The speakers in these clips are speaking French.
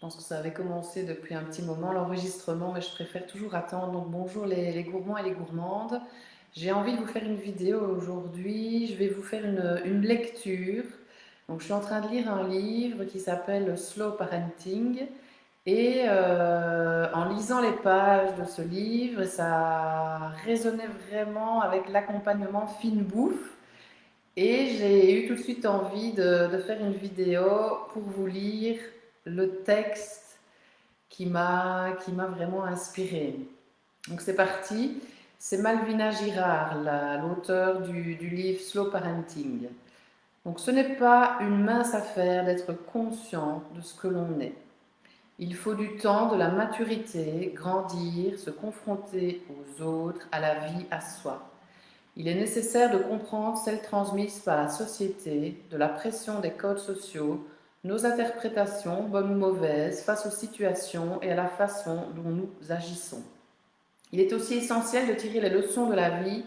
pense que ça avait commencé depuis un petit moment l'enregistrement, mais je préfère toujours attendre. Donc bonjour les gourmands et les gourmandes. J'ai envie de vous faire une vidéo aujourd'hui. Je vais vous faire une lecture. Donc je suis en train de lire un livre qui s'appelle Slow Parenting. Et en lisant les pages de ce livre, ça résonnait vraiment avec l'accompagnement fine bouffe. Et j'ai eu tout de suite envie de faire une vidéo pour vous lire le texte qui m'a vraiment inspirée. Donc c'est parti. C'est Malvina Girard, l'auteur du livre Slow Parenting. Donc ce n'est pas une mince affaire d'être conscient de ce que l'on est. Il faut du temps, de la maturité, grandir, se confronter aux autres, à la vie, à soi. Il est nécessaire de comprendre celles transmises par la société, de la pression des codes sociaux, nos interprétations, bonnes ou mauvaises, face aux situations et à la façon dont nous agissons. Il est aussi essentiel de tirer les leçons de la vie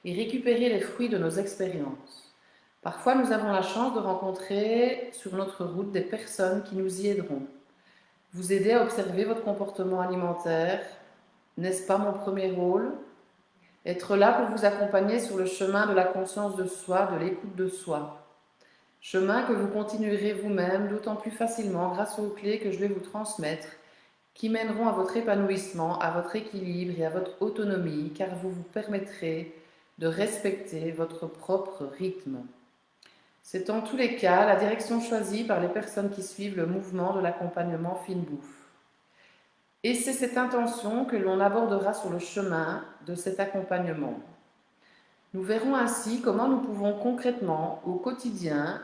et récupérer les fruits de nos expériences. Parfois, nous avons la chance de rencontrer sur notre route des personnes qui nous y aideront. Vous aider à observer votre comportement alimentaire, n'est-ce pas mon premier rôle? Être là pour vous accompagner sur le chemin de la conscience de soi, de l'écoute de soi. Chemin que vous continuerez vous-même d'autant plus facilement grâce aux clés que je vais vous transmettre, qui mèneront à votre épanouissement, à votre équilibre et à votre autonomie, car vous vous permettrez de respecter votre propre rythme. C'est en tous les cas la direction choisie par les personnes qui suivent le mouvement de l'accompagnement fine bouffe. Et c'est cette intention que l'on abordera sur le chemin de cet accompagnement. Nous verrons ainsi comment nous pouvons concrètement, au quotidien,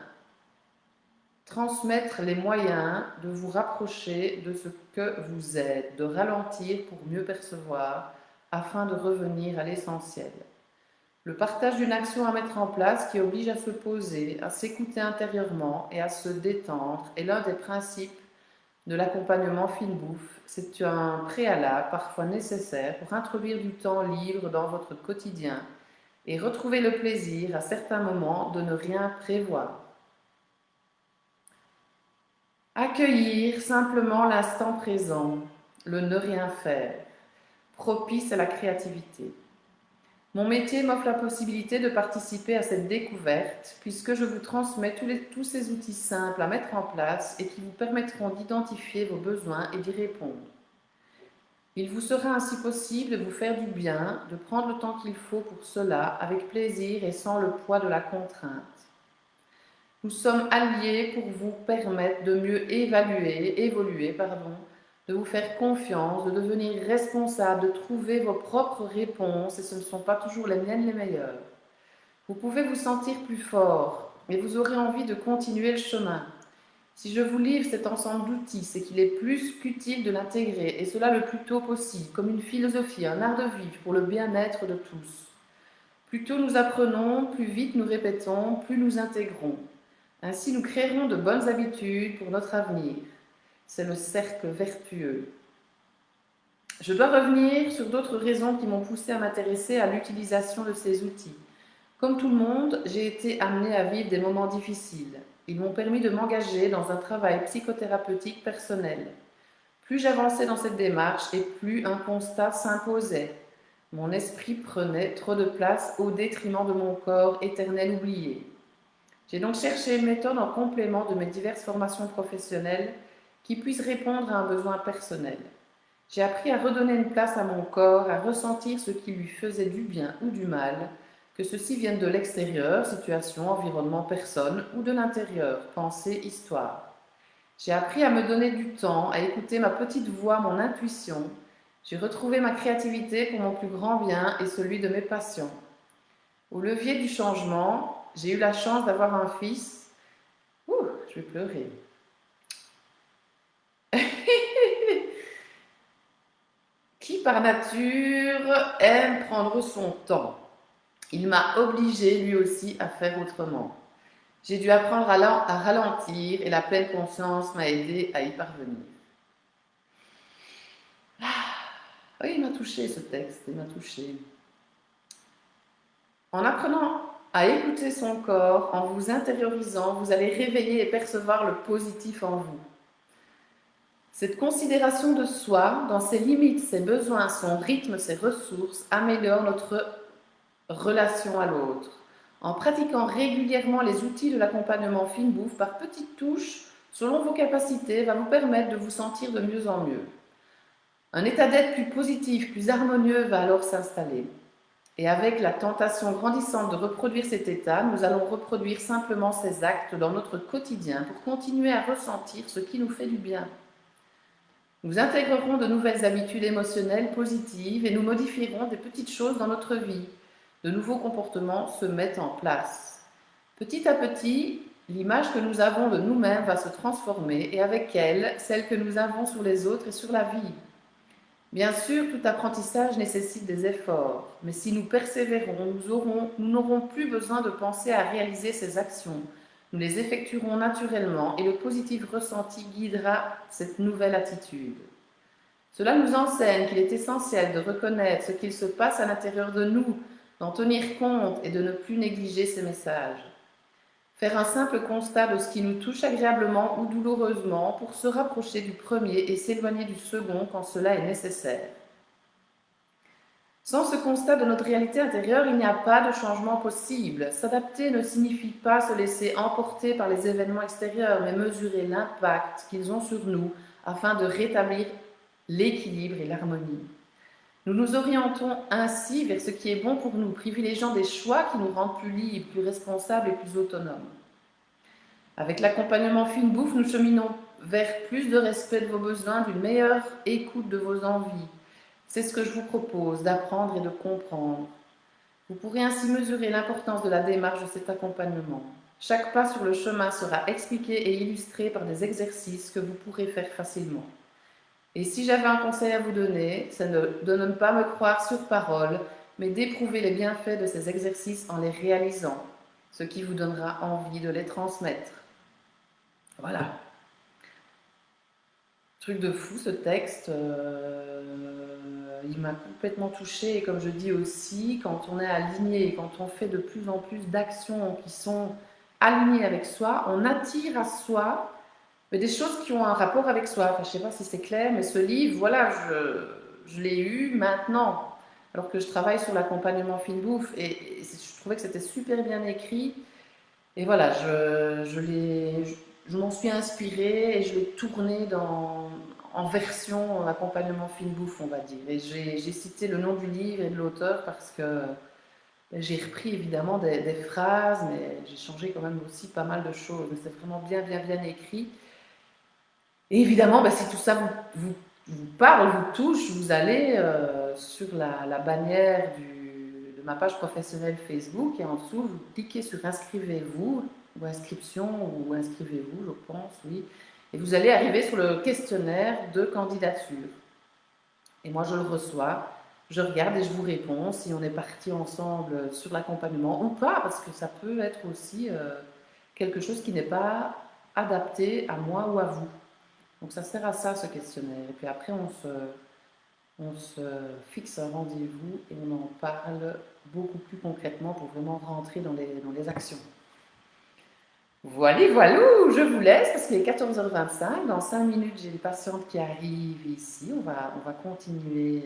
transmettre les moyens de vous rapprocher de ce que vous êtes, de ralentir pour mieux percevoir, afin de revenir à l'essentiel. Le partage d'une action à mettre en place qui oblige à se poser, à s'écouter intérieurement et à se détendre est l'un des principes de l'accompagnement fine bouffe. C'est un préalable parfois nécessaire pour introduire du temps libre dans votre quotidien et retrouver le plaisir à certains moments de ne rien prévoir. Accueillir simplement l'instant présent, le ne rien faire, propice à la créativité. Mon métier m'offre la possibilité de participer à cette découverte puisque je vous transmets tous ces outils simples à mettre en place et qui vous permettront d'identifier vos besoins et d'y répondre. Il vous sera ainsi possible de vous faire du bien, de prendre le temps qu'il faut pour cela avec plaisir et sans le poids de la contrainte. Nous sommes alliés pour vous permettre de mieux évoluer, de vous faire confiance, de devenir responsable, de trouver vos propres réponses, et ce ne sont pas toujours les miennes les meilleures. Vous pouvez vous sentir plus fort, et vous aurez envie de continuer le chemin. Si je vous livre cet ensemble d'outils, c'est qu'il est plus qu'utile de l'intégrer, et cela le plus tôt possible, comme une philosophie, un art de vivre pour le bien-être de tous. Plus tôt nous apprenons, plus vite nous répétons, plus nous intégrons. Ainsi, nous créerons de bonnes habitudes pour notre avenir. C'est le cercle vertueux. Je dois revenir sur d'autres raisons qui m'ont poussé à m'intéresser à l'utilisation de ces outils. Comme tout le monde, j'ai été amenée à vivre des moments difficiles. Ils m'ont permis de m'engager dans un travail psychothérapeutique personnel. Plus j'avançais dans cette démarche et plus un constat s'imposait. Mon esprit prenait trop de place au détriment de mon corps éternel oublié. J'ai donc cherché une méthode en complément de mes diverses formations professionnelles qui puisse répondre à un besoin personnel. J'ai appris à redonner une place à mon corps, à ressentir ce qui lui faisait du bien ou du mal, que ceci vienne de l'extérieur, situation, environnement, personne, ou de l'intérieur, pensée, histoire. J'ai appris à me donner du temps, à écouter ma petite voix, mon intuition. J'ai retrouvé ma créativité pour mon plus grand bien et celui de mes passions. Au levier du changement, j'ai eu la chance d'avoir un fils. Je vais pleurer. Qui par nature aime prendre son temps. Il m'a obligé lui aussi à faire autrement. J'ai dû apprendre à ralentir et la pleine conscience m'a aidé à y parvenir. Oui, il m'a touché ce texte, il m'a touché. En apprenant à écouter son corps, en vous intériorisant, vous allez réveiller et percevoir le positif en vous. Cette considération de soi, dans ses limites, ses besoins, son rythme, ses ressources, améliore notre relation à l'autre. En pratiquant régulièrement les outils de l'accompagnement fine bouffe par petites touches, selon vos capacités, va vous permettre de vous sentir de mieux en mieux. Un état d'être plus positif, plus harmonieux va alors s'installer. Et avec la tentation grandissante de reproduire cet état, nous allons reproduire simplement ces actes dans notre quotidien pour continuer à ressentir ce qui nous fait du bien. Nous intégrerons de nouvelles habitudes émotionnelles positives et nous modifierons des petites choses dans notre vie. De nouveaux comportements se mettent en place. Petit à petit, l'image que nous avons de nous-mêmes va se transformer et avec elle, celle que nous avons sur les autres et sur la vie. Bien sûr, tout apprentissage nécessite des efforts, mais si nous persévérons, nous n'aurons plus besoin de penser à réaliser ces actions. Nous les effectuerons naturellement et le positif ressenti guidera cette nouvelle attitude. Cela nous enseigne qu'il est essentiel de reconnaître ce qu'il se passe à l'intérieur de nous, d'en tenir compte et de ne plus négliger ces messages. Faire un simple constat de ce qui nous touche agréablement ou douloureusement pour se rapprocher du premier et s'éloigner du second quand cela est nécessaire. Sans ce constat de notre réalité intérieure, il n'y a pas de changement possible. S'adapter ne signifie pas se laisser emporter par les événements extérieurs, mais mesurer l'impact qu'ils ont sur nous afin de rétablir l'équilibre et l'harmonie. Nous nous orientons ainsi vers ce qui est bon pour nous, privilégiant des choix qui nous rendent plus libres, plus responsables et plus autonomes. Avec l'accompagnement fine bouffe, nous cheminons vers plus de respect de vos besoins, d'une meilleure écoute de vos envies. C'est ce que je vous propose, d'apprendre et de comprendre. Vous pourrez ainsi mesurer l'importance de la démarche de cet accompagnement. Chaque pas sur le chemin sera expliqué et illustré par des exercices que vous pourrez faire facilement. Et si j'avais un conseil à vous donner, c'est de ne pas me croire sur parole, mais d'éprouver les bienfaits de ces exercices en les réalisant, ce qui vous donnera envie de les transmettre. Voilà. Truc de fou ce texte, il m'a complètement touchée et comme je dis aussi, quand on est aligné, quand on fait de plus en plus d'actions qui sont alignées avec soi, on attire à soi mais des choses qui ont un rapport avec soi. Enfin, je ne sais pas si c'est clair, mais ce livre, voilà, je l'ai eu maintenant, alors que je travaille sur l'accompagnement fine bouffe, et je trouvais que c'était super bien écrit. Et voilà, je m'en suis inspirée et je l'ai tourné en version accompagnement fine bouffe, on va dire. Et j'ai cité le nom du livre et de l'auteur parce que j'ai repris évidemment des phrases, mais j'ai changé quand même aussi pas mal de choses. Mais c'est vraiment bien, bien, bien écrit. Et évidemment, si tout ça vous parle, vous touche, vous allez sur la bannière de ma page professionnelle Facebook et en dessous, vous cliquez sur inscrivez-vous ou inscription ou inscrivez-vous, je pense, oui. Et vous allez arriver sur le questionnaire de candidature. Et moi, je le reçois, je regarde et je vous réponds si on est parti ensemble sur l'accompagnement ou pas, parce que ça peut être aussi quelque chose qui n'est pas adapté à moi ou à vous. Donc ça sert à ça ce questionnaire. Et puis après on se fixe un rendez-vous et on en parle beaucoup plus concrètement pour vraiment rentrer dans les actions. Voilà, je vous laisse parce qu'il est 14h25. Dans 5 minutes, j'ai une patiente qui arrive ici. On va continuer.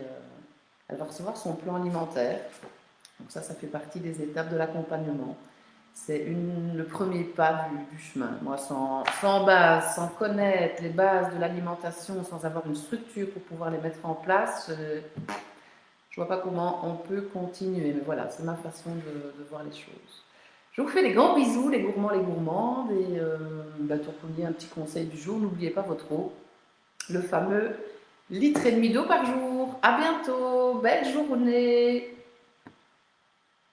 Elle va recevoir son plan alimentaire. Donc ça fait partie des étapes de l'accompagnement. C'est le premier pas du chemin. Moi, sans base, sans connaître les bases de l'alimentation, sans avoir une structure pour pouvoir les mettre en place, je ne vois pas comment on peut continuer. Mais voilà, c'est ma façon de voir les choses. Je vous fais des grands bisous, les gourmands, les gourmandes. Et pour vous dire un petit conseil du jour, n'oubliez pas votre eau. Le fameux 1,5 litre d'eau par jour. À bientôt, belle journée.